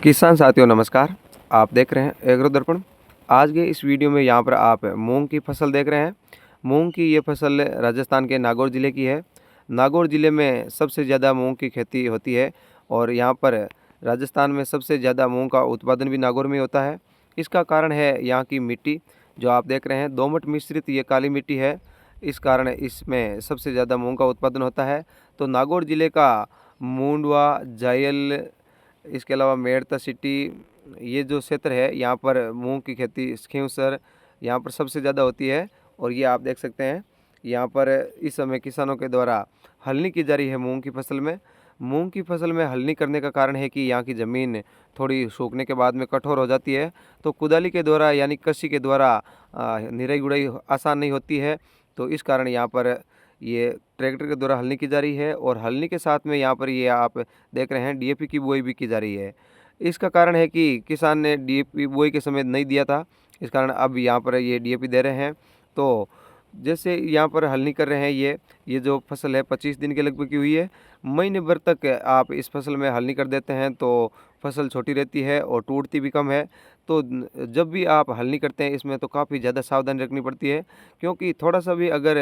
किसान साथियों नमस्कार। आप देख रहे हैं एग्रो दर्पण। आज के इस वीडियो में यहाँ पर आप मूंग की फसल देख रहे हैं। मूंग की ये फसल राजस्थान के नागौर ज़िले की है। नागौर ज़िले में सबसे ज़्यादा मूंग की खेती होती है और यहाँ पर राजस्थान में सबसे ज़्यादा मूंग का उत्पादन भी नागौर में होता है। इसका कारण है यहाँ की मिट्टी जो आप देख रहे हैं, दोमट मिश्रित ये काली मिट्टी है। इस कारण इसमें सबसे ज़्यादा मूंग का उत्पादन होता है। तो नागौर ज़िले का मूंडवा, जायल, इसके अलावा मेड़ता सिटी, ये जो क्षेत्र है यहाँ पर मूंग की खेती खींवसर यहाँ पर सबसे ज़्यादा होती है। और ये आप देख सकते हैं यहाँ पर इस समय किसानों के द्वारा हलनी की जा रही है मूंग की फसल में। मूंग की फसल में हलनी करने का कारण है कि यहाँ की ज़मीन थोड़ी सूखने के बाद में कठोर हो जाती है, तो कुदाली के द्वारा यानी कसी के द्वारा निराई गुड़ाई आसान नहीं होती है। तो इस कारण यहाँ पर ये ट्रैक्टर के द्वारा हलनी की जा रही है और हलनी के साथ में यहाँ पर ये आप देख रहे हैं डीएपी की बुआई भी की जा रही है। इसका कारण है कि किसान ने डीएपी बुआई के समय नहीं दिया था, इस कारण अब यहाँ पर ये डीएपी दे रहे हैं। तो जैसे यहाँ पर हलनी कर रहे हैं, ये जो फसल है 25 दिन के लगभग की हुई है। महीने भर तक आप इस फसल में हलनी कर देते हैं तो फसल छोटी रहती है और टूटती भी कम है। तो जब भी आप हलनी करते हैं इसमें तो काफ़ी ज़्यादा सावधानी रखनी पड़ती है, क्योंकि थोड़ा सा भी अगर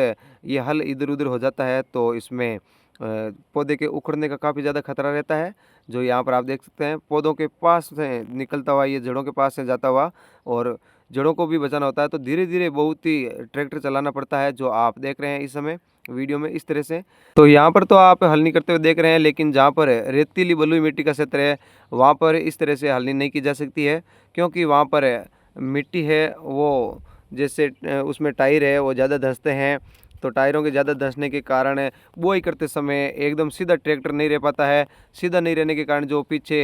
ये हल इधर उधर हो जाता है तो इसमें पौधे के उखड़ने का काफ़ी ज़्यादा खतरा रहता है। जो यहाँ पर आप देख सकते हैं पौधों के पास से निकलता हुआ, ये जड़ों के पास से जाता हुआ, और जड़ों को भी बचाना होता है। तो धीरे धीरे बहुत ही ट्रैक्टर चलाना पड़ता है, जो आप देख रहे हैं इस समय वीडियो में इस तरह से। तो यहाँ पर तो आप हलनी करते हुए देख रहे हैं, लेकिन जहाँ पर रेतीली बलुई मिट्टी का क्षेत्र है वहाँ पर इस तरह से हलनी नहीं की जा सकती है, क्योंकि वहाँ पर मिट्टी है वो जैसे उसमें टायर है वो ज़्यादा धंसते हैं। तो टायरों के ज़्यादा धंसने के कारण बुआई करते समय एकदम सीधा ट्रैक्टर नहीं रह पाता है। सीधा नहीं रहने के कारण जो पीछे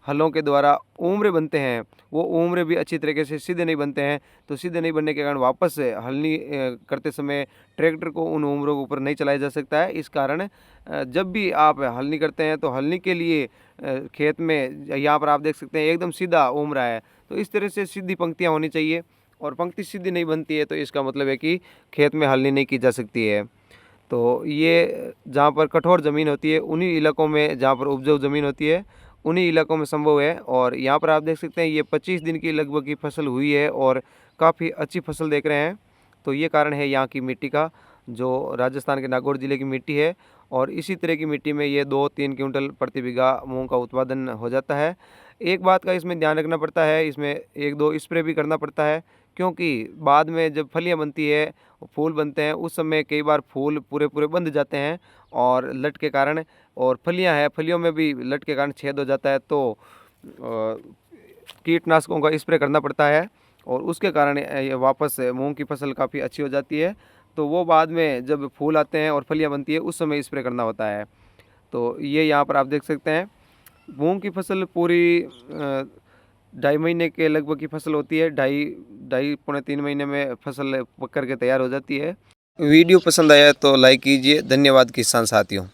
हलों के द्वारा उम्रे बनते हैं वो उम्रे भी अच्छी तरीके से सीधे नहीं बनते हैं। तो सीधे नहीं बनने के कारण वापस हलनी करते समय ट्रैक्टर को उन उम्रों के ऊपर नहीं चलाया जा सकता है। इस कारण जब भी आप हलनी करते हैं तो हलनी के लिए खेत में यहाँ पर आप देख सकते हैं एकदम सीधा उम्रा है। तो इस तरह से सीधी पंक्तियाँ होनी चाहिए, और पंक्ति सीधी नहीं बनती है तो इसका मतलब है कि खेत में हलनी नहीं की जा सकती है। तो ये जहाँ पर कठोर ज़मीन होती है उन्हीं इलाकों में, जहाँ पर उपजाऊ ज़मीन होती है उन्हीं इलाकों में संभव है। और यहाँ पर आप देख सकते हैं ये 25 दिन की लगभग की फसल हुई है और काफ़ी अच्छी फसल देख रहे हैं। तो ये कारण है यहाँ की मिट्टी का, जो राजस्थान के नागौर ज़िले की मिट्टी है। और इसी तरह की मिट्टी में ये 2-3 क्विंटल प्रति बीघा मूंग का उत्पादन हो जाता है। एक बात का इसमें ध्यान रखना पड़ता है, इसमें 1-2 स्प्रे भी करना पड़ता है, क्योंकि बाद में जब फलियां बनती है, फूल बनते हैं, उस समय कई बार फूल पूरे पूरे बंध जाते हैं और लट के कारण, और फलियां हैं फलियों में भी लट के कारण छेद हो जाता है। तो कीटनाशकों का स्प्रे करना पड़ता है और उसके कारण ये वापस मूंग की फसल काफ़ी अच्छी हो जाती है। तो वो बाद में जब फूल आते हैं और फलियां बनती है उस समय स्प्रे करना होता है। तो ये यहाँ पर आप देख सकते हैं मूंग की फसल पूरी 2.5 महीने के लगभग की फसल होती है। ढाई ढाई पौने 3 महीने में फसल पक कर के तैयार हो जाती है। वीडियो पसंद आया तो लाइक कीजिए। धन्यवाद किसान साथियों।